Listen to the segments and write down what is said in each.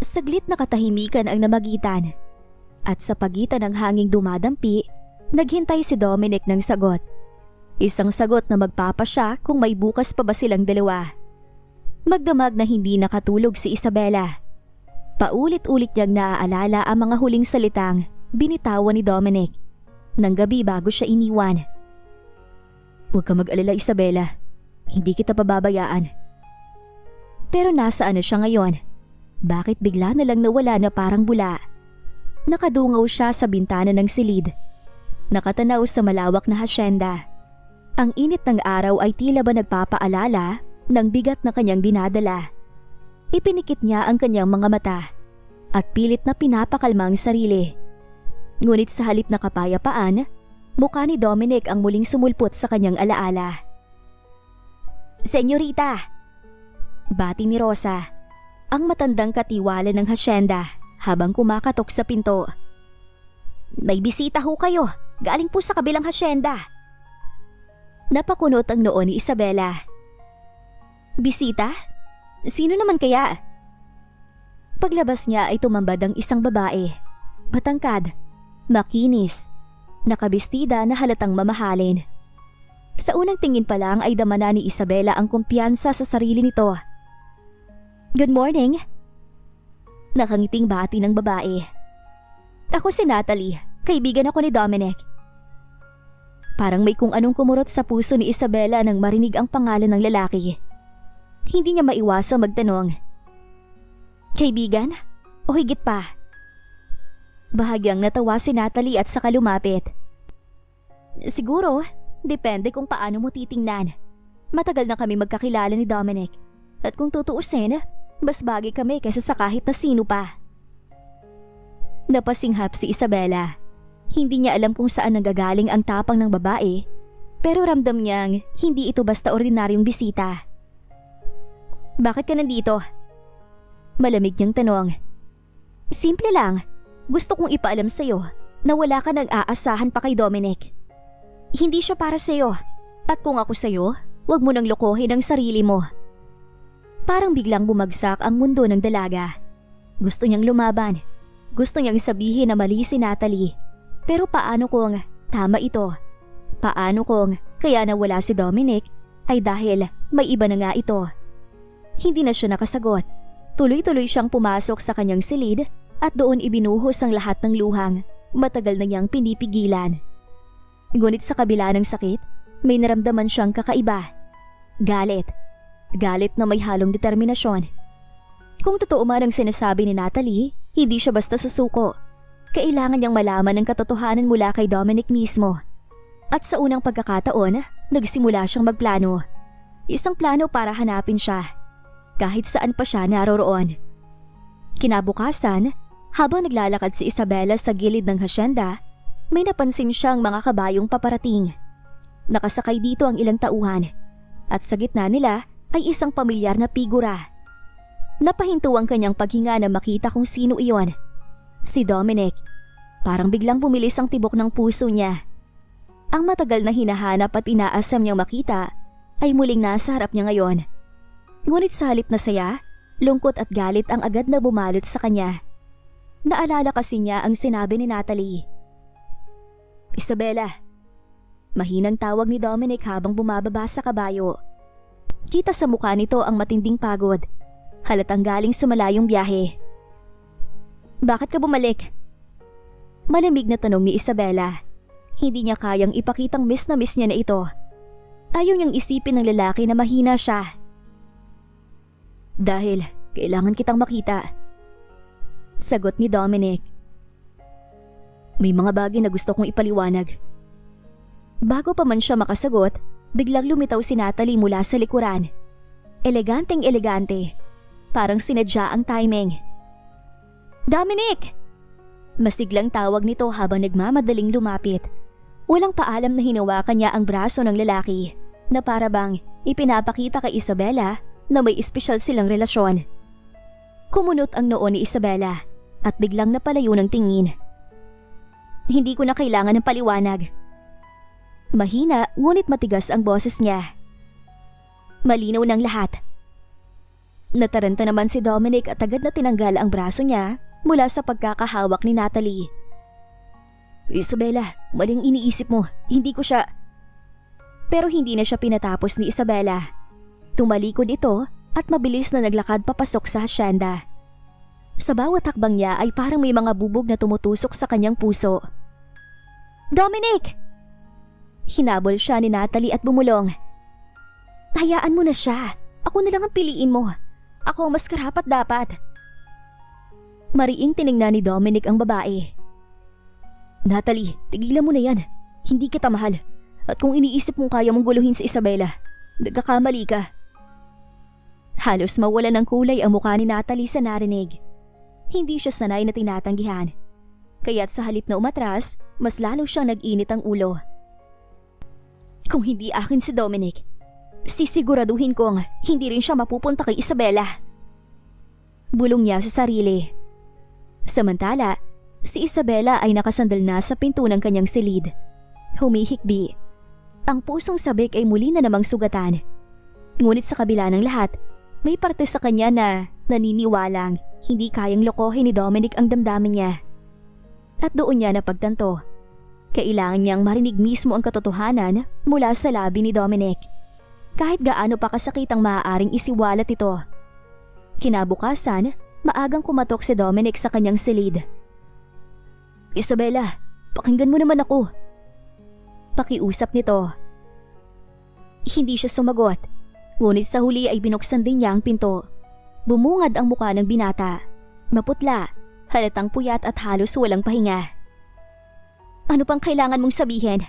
Saglit na katahimikan ang namagitan. At sa pagitan ng hanging dumadampi, naghintay si Dominic ng sagot. Isang sagot na magpapasya kung may bukas pa ba silang dalawa. Magdamag na hindi nakatulog si Isabela. Paulit-ulit niyang naaalala ang mga huling salitang binitawan ni Dominic ng gabi bago siya iniwan. "Huwag ka mag-alala, Isabela. Hindi kita pababayaan." Pero nasaan na siya ngayon? Bakit bigla na lang nawala na parang bula? Nakadungaw siya sa bintana ng silid. Nakatanaw sa malawak na hasyenda. Ang init ng araw ay tila ba nagpapaalala ng bigat na kanyang dinadala. Ipinikit niya ang kanyang mga mata at pilit na pinapakalma ang sarili. Ngunit sa halip na kapayapaan, mukha ni Dominic ang muling sumulpot sa kanyang alaala. "Senyorita!" Bati ni Rosa, ang matandang katiwala ng hasyenda habang kumakatok sa pinto. "May bisita ho kayo, galing po sa kabilang hasyenda." Napakunot ang noo ni Isabela. "Bisita? Sino naman kaya?" Paglabas niya ay tumambad ang isang babae. Matangkad, makinis, nakabestida na halatang mamahalin. Sa unang tingin pa lang ay dama na ni Isabela ang kumpiyansa sa sarili nito. "Good morning." Nakangiting bati ng babae. "Ako si Natalie, kaibigan ako ni Dominic." Parang may kung anong kumurot sa puso ni Isabela nang marinig ang pangalan ng lalaki. Hindi niya maiwasang magtanong, "Kaibigan? O higit pa?" Bahagyang natawa si Natalie at saka lumapit. "Siguro, depende kung paano mo titingnan. Matagal na kami magkakilala ni Dominic. At kung tutuusin, mas bagay kami kaysa sa kahit na sino pa." Napasinghap si Isabela. Hindi niya alam kung saan nanggagaling ang tapang ng babae, pero ramdam niyang hindi ito basta ordinaryong bisita. "Bakit ka nandito?" Malamig niyang tanong. "Simple lang. Gusto kong ipaalam sa'yo na wala ka nang aasahan pa kay Dominic. Hindi siya para sa'yo. At kung ako sa'yo, huwag mo nang lokohin ang sarili mo." Parang biglang bumagsak ang mundo ng dalaga. Gusto niyang lumaban. Gusto niyang sabihin na mali si Natalie. Pero paano kung tama ito? Paano kung kaya nawala si Dominic ay dahil may iba na nga ito? Hindi na siya nakasagot. Tuloy-tuloy siyang pumasok sa kanyang silid at doon ibinuhos ang lahat ng luhang matagal na niyang pinipigilan. Ngunit sa kabila ng sakit, may naramdaman siyang kakaiba. Galit. Galit na may halong determinasyon. Kung totoo man ang sinasabi ni Natalie, hindi siya basta susuko. Kailangan niyang malaman ang katotohanan mula kay Dominic mismo. At sa unang pagkakataon, nagsimula siyang magplano. Isang plano para hanapin siya, kahit saan pa siya naroroon. Kinabukasan, habang naglalakad si Isabela sa gilid ng hasyenda, may napansin siyang mga kabayong paparating. Nakasakay dito ang ilang tauhan, at sa gitna nila ay isang pamilyar na figura. Napahinto ang kanyang paghinga na makita kung sino iyon. Si Dominic. Parang biglang bumilis ang tibok ng puso niya. Ang matagal na hinahanap at inaasam niyang makita ay muling nasa harap niya ngayon. Ngunit sa halip na saya, lungkot at galit ang agad na bumalot sa kanya. Naalala kasi niya ang sinabi ni Natalie. "Isabela." Mahinang tawag ni Dominic habang bumababa sa kabayo. Kita sa mukha nito ang matinding pagod. Halatang galing sa malayong biyahe. "Bakit ka bumalik?" Malamig na tanong ni Isabela. Hindi niya kayang ipakitang miss na miss niya na ito. Ayaw niyang isipin ng lalaki na mahina siya. "Dahil kailangan kitang makita." Sagot ni Dominic. "May mga bagay na gusto kong ipaliwanag." Bago pa man siya makasagot, biglang lumitaw si Natalie mula sa likuran. Eleganteng elegante. Parang sinadya ang timing. "Dominic!" Masiglang tawag nito habang nagmamadaling lumapit. Walang paalam na hinawakan niya ang braso ng lalaki na para bang ipinapakita kay Isabela na may espesyal silang relasyon. Kumunot ang noo ni Isabela at biglang napalayo ng tingin. "Hindi ko na kailangan ng paliwanag." Mahina ngunit matigas ang boses niya. "Malinaw ng lahat. Nataranta naman si Dominic at agad na tinanggal ang braso niya mula sa pagkakahawak ni Natalie. Isabela, maling iniisip mo. Hindi ko siya... Pero hindi na siya pinatapos ni Isabela. Tumalikod ito at mabilis na naglakad papasok sa hasyenda. Sa bawat hakbang niya ay parang may mga bubog na tumutusok sa kanyang puso. Dominic! Hinabol siya ni Natalie at bumulong. Hayaan mo na siya. Ako na lang ang piliin mo. Ako mas karapat dapat. Mariing tiningnan ni Dominic ang babae. Natalie, tigilan mo na yan. Hindi kita mahal. At kung iniisip mong kaya mong guluhin si Isabela, nagkakamali ka. Halos mawala ng kulay ang mukha ni Natalie sa narinig. Hindi siya sanay na tinatanggihan. Kaya't sa halip na umatras, mas lalo siyang nag-init ang ulo. Kung hindi akin si Dominic, sisiguraduhin kong hindi rin siya mapupunta kay Isabela. Bulong niya sa sarili. Samantala, si Isabela ay nakasandal na sa pinto ng kanyang silid. Humihikbi. Ang pusong sabik ay muli na namang sugatan. Ngunit sa kabila ng lahat, may parte sa kanya na naniniwalang hindi kayang lokohin ni Dominic ang damdamin niya. At doon niya napagtanto. Kailangan niyang marinig mismo ang katotohanan mula sa labi ni Dominic. Kahit gaano pa kasakit ang maaaring isiwalat ito. Kinabukasan, maagang kumatok si Dominic sa kanyang silid. Isabela, pakinggan mo naman ako. Pakiusap nito. Hindi siya sumagot, ngunit sa huli ay binuksan din niya ang pinto. Bumungad ang mukha ng binata. Maputla, halatang puyat at halos walang pahinga. Ano pang kailangan mong sabihin?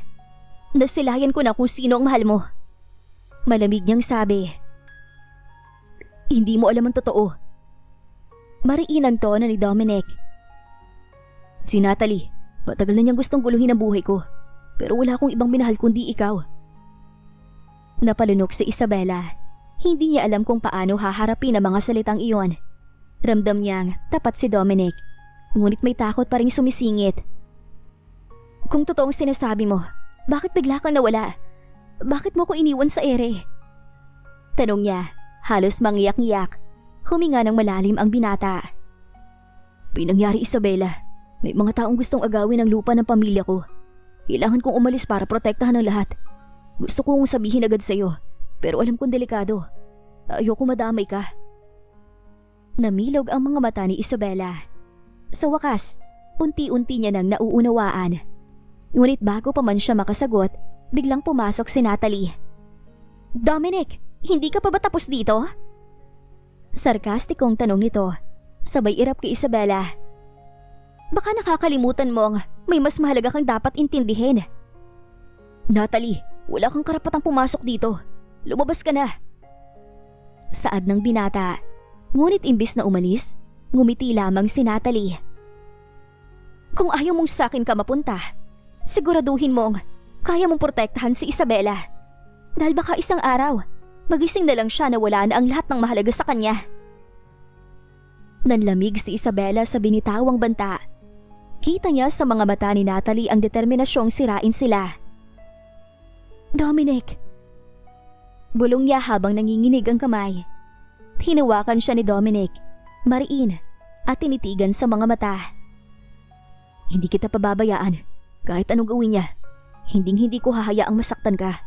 Nasilayan ko na kung sino ang mahal mo. Malamig niyang sabi. Hindi mo alam ang totoo. Mariin ang tono ni Dominic. Si Natalie, matagal na niyang gustong guluhin ang buhay ko. Pero wala akong ibang minahal kundi ikaw. Napalunok si Isabela. Hindi niya alam kung paano haharapin ang mga salitang iyon. Ramdam niyang tapat si Dominic. Ngunit may takot pa rin sumisingit. Kung totoong sinasabi mo, bakit bigla kang nawala? Bakit mo ko iniwan sa ere? Tanong niya, halos mangiyak-ngiyak. Huminga ng malalim ang binata. Pinangyari Isabela, may mga taong gustong agawin ang lupa ng pamilya ko. Kailangan kong umalis para protektahan ang lahat. Gusto kong sabihin agad sa'yo, pero alam kong delikado. Ayoko madamay ka. Namilog ang mga mata ni Isabela. Sa wakas, unti-unti niya nang nauunawaan. Ngunit bago pa man siya makasagot, biglang pumasok si Natalie. Dominic, hindi ka pa ba tapos dito? Sarkastikong tanong nito, sabay irap kay Isabela. Baka nakakalimutan mong may mas mahalaga kang dapat intindihin. Natalie, wala kang karapatang pumasok dito. Lumabas ka na. Saad ng binata. Ngunit imbis na umalis, ngumiti lamang si Natalie. Kung ayaw mong sakin ka mapunta, siguraduhin mong kaya mong protektahan si Isabela. Dahil baka isang araw, magising na lang siya na wala na ang lahat ng mahalaga sa kanya. Nanlamig si Isabela sa binitawang banta. Kita niya sa mga mata ni Natalie ang determinasyong sirain sila. Dominic! Bulong niya habang nanginginig ang kamay. Hinawakan siya ni Dominic, mariin at tinitigan sa mga mata. Hindi kita pababayaan kahit anong gawin niya. Hinding-hindi ko hahayaang masaktan ka.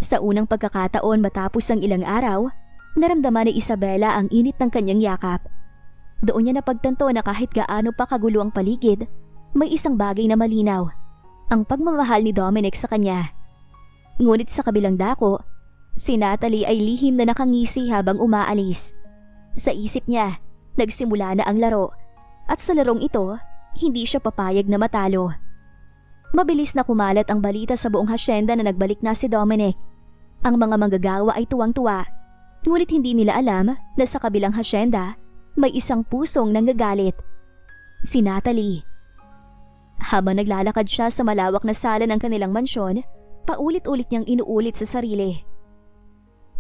Sa unang pagkakataon matapos ang ilang araw, naramdaman ni Isabela ang init ng kanyang yakap. Doon niya napagtanto na kahit gaano pa kagulo ang paligid, may isang bagay na malinaw, ang pagmamahal ni Dominic sa kanya. Ngunit sa kabilang dako, si Natalie ay lihim na nakangisi habang umaalis. Sa isip niya, nagsimula na ang laro, at sa larong ito, hindi siya papayag na matalo. Mabilis na kumalat ang balita sa buong hasyenda na nagbalik na si Dominic. Ang mga manggagawa ay tuwang-tuwa, ngunit hindi nila alam na sa kabilang hasyenda, may isang pusong nanggagalit. Si Natalie. Habang naglalakad siya sa malawak na sala ng kanilang mansyon, paulit-ulit niyang inuulit sa sarili.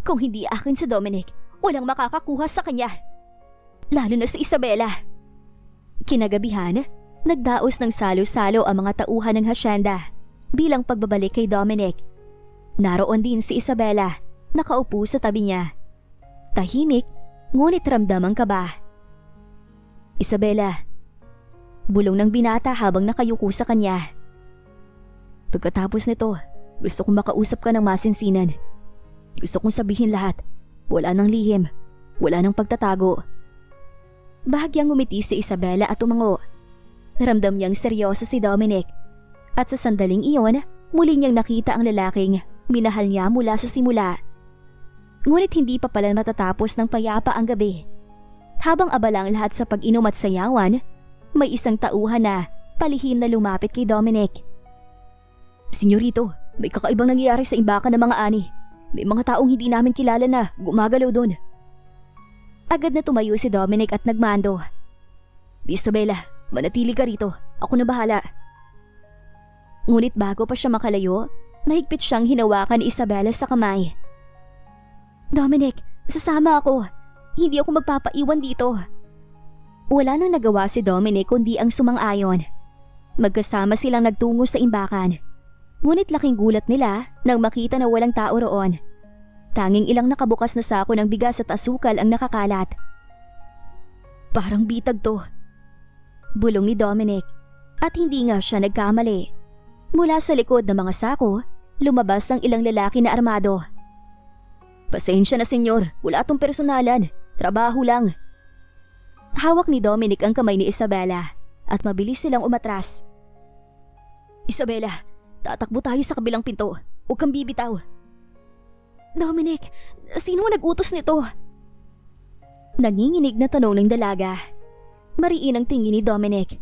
Kung hindi akin si Dominic, walang makakakuha sa kanya. Lalo na si Isabela. Kinagabihan, nagdaos ng salo-salo ang mga tauhan ng hasyenda bilang pagbabalik kay Dominic. Naroon din si Isabela, nakaupo sa tabi niya. Tahimik, ngunit ramdam ang kaba. Isabela, bulong ng binata habang nakayuko sa kanya. Pagkatapos nito, gusto kong makausap ka ng masinsinan. Gusto kong sabihin lahat. Wala nang lihim. Wala nang pagtatago. Bahagyang ngumiti si Isabela at tumango. Ramdam niyang seryoso si Dominic. At sa sandaling iyon, muli niyang nakita ang lalaking minahal niya mula sa simula. Ngunit hindi pa pala matatapos ng payapa ang gabi. Habang abala ang lahat sa pag-inom at sayawan, may isang tauhan na palihim na lumapit kay Dominic. Senyorito, may kakaibang nangyayari sa imbakan ng mga ani. May mga taong hindi namin kilala na gumagalaw doon. Agad na tumayo si Dominic at nagmando. Isabela, manatili ka rito. Ako na bahala. Ngunit bago pa siya makalayo, mahigpit siyang hinawakan ni Isabela sa kamay. Dominic, sasama ako. Hindi ako magpapaiwan dito. Wala nang nagawa si Dominic kundi ang sumang-ayon. Magkasama silang nagtungo sa imbakan. Ngunit laking gulat nila nang makita na walang tao roon. Tanging ilang nakabukas na sako ng bigas at asukal ang nakakalat. Parang bitag to. Bulong ni Dominic. At hindi nga siya nagkamali. Mula sa likod ng mga sako, lumabas ang ilang lalaki na armado. Pasensya na senyor, wala tong personalan. Trabaho lang. Hawak ni Dominic ang kamay ni Isabela at mabilis silang umatras. Isabela, tatakbo tayo sa kabilang pinto. Huwag kang bibitaw. Dominic, sino ang nag-utos nito? Nanginginig na tanong ng dalaga. Mariin ang tingin ni Dominic.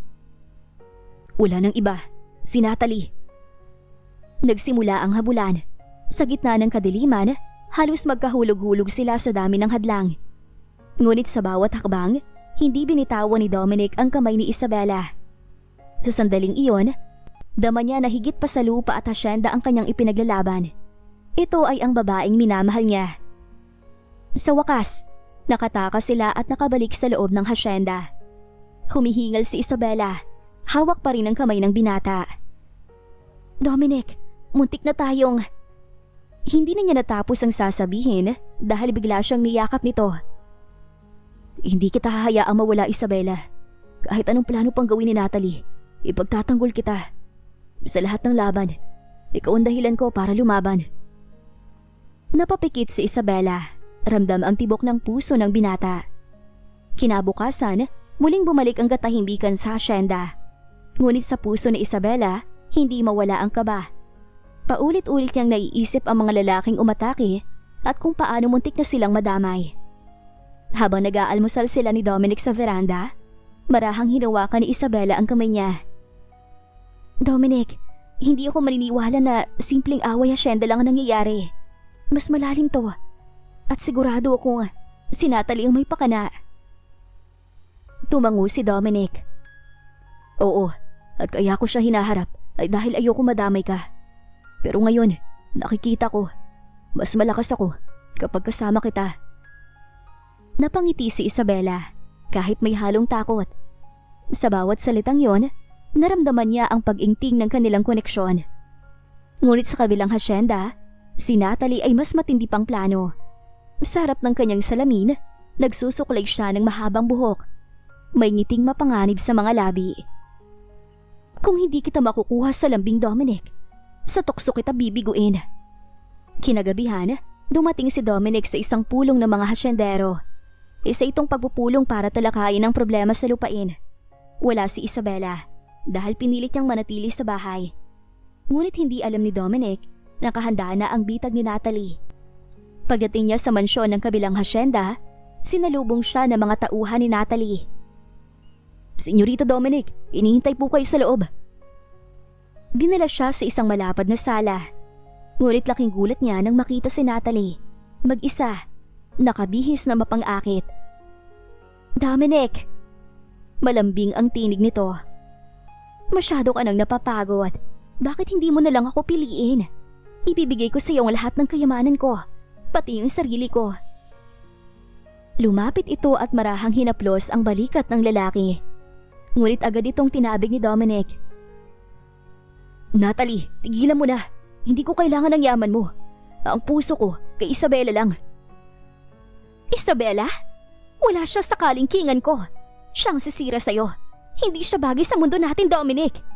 Wala nang iba, si Natalie. Nagsimula ang habulan. Sa gitna ng kadiliman, halos magkahulog-hulog sila sa dami ng hadlang. Ngunit sa bawat hakbang, hindi binitawan ni Dominic ang kamay ni Isabela. Sa sandaling iyon, dama niya na higit pa sa lupa at hasyenda ang kanyang ipinaglalaban. Ito ay ang babaeng minamahal niya. Sa wakas, nakatakas sila at nakabalik sa loob ng hasyenda. Humihingal si Isabela, hawak pa rin ang kamay ng binata. Dominic, muntik na tayong... Hindi na niya natapos ang sasabihin dahil bigla siyang niyakap nito. Hindi kita hahayaang mawala, Isabela. Kahit anong plano pang gawin ni Natalie, ipagtatanggol kita. Sa lahat ng laban, ikaw ang dahilan ko para lumaban. Napapikit si Isabela. Ramdam ang tibok ng puso ng binata. Kinabukasan, muling bumalik ang katahimbikan sa hasyenda. Ngunit sa puso ni Isabela, hindi mawala ang kaba. Paulit-ulit niyang naiisip ang mga lalaking umatake at kung paano muntik na silang madamay. Habang nag-aalmusal sila ni Dominic sa veranda, marahang hinawakan ni Isabela ang kamay niya. Dominic, hindi ako maniniwala na simpleng away hasyenda lang ang nangyayari. Mas malalim to. At sigurado akong si Natalie ang may pakana. Tumango si Dominic. Oo, at kaya ko siya hinaharap ay dahil ayoko madamay ka. Pero ngayon, nakikita ko, mas malakas ako kapag kasama kita. Napangiti si Isabela kahit may halong takot. Sa bawat salitang yon, naramdaman niya ang pag-ingting ng kanilang koneksyon. Ngunit sa kabilang hasyenda, si Natalie ay mas matindi pang plano. Sa harap ng kanyang salamin, nagsusuklay siya ng mahabang buhok. May ngiting mapanganib sa mga labi. Kung hindi kita makukuha sa lambing, Dominic, sa tukso kita bibiguin. Kinagabihan, dumating si Dominic sa isang pulong ng mga hasyendero. Isa itong pagpupulong para talakayin ang problema sa lupain. Wala si Isabela dahil pinilit niyang manatili sa bahay. Ngunit hindi alam ni Dominic na kahanda na ang bitag ni Natalie. Pagdating niya sa mansyon ng kabilang hasyenda, sinalubong siya ng mga tauhan ni Natalie. Senyorito Dominic, inihintay po kayo sa loob. Dinala siya sa isang malapad na sala. Ngunit laking gulat niya nang makita si Natalie. Mag-isa, nakabihis na mapang-akit. Dominic! Malambing ang tinig nito. Masyado ka nang napapagod. Bakit hindi mo na lang ako piliin? Ibibigay ko sa iyo ang lahat ng kayamanan ko, pati yung sarili ko. Lumapit ito at marahang hinaplos ang balikat ng lalaki. Ngunit agad itong tinabig ni Dominic. Natalie, tigilan mo na. Hindi ko kailangan ng yaman mo. Ang puso ko kay Isabela lang. Isabela? Wala siya sa kalingkingan ko. Siyang sisira sa'yo. Hindi siya bagay sa mundo natin, Dominic.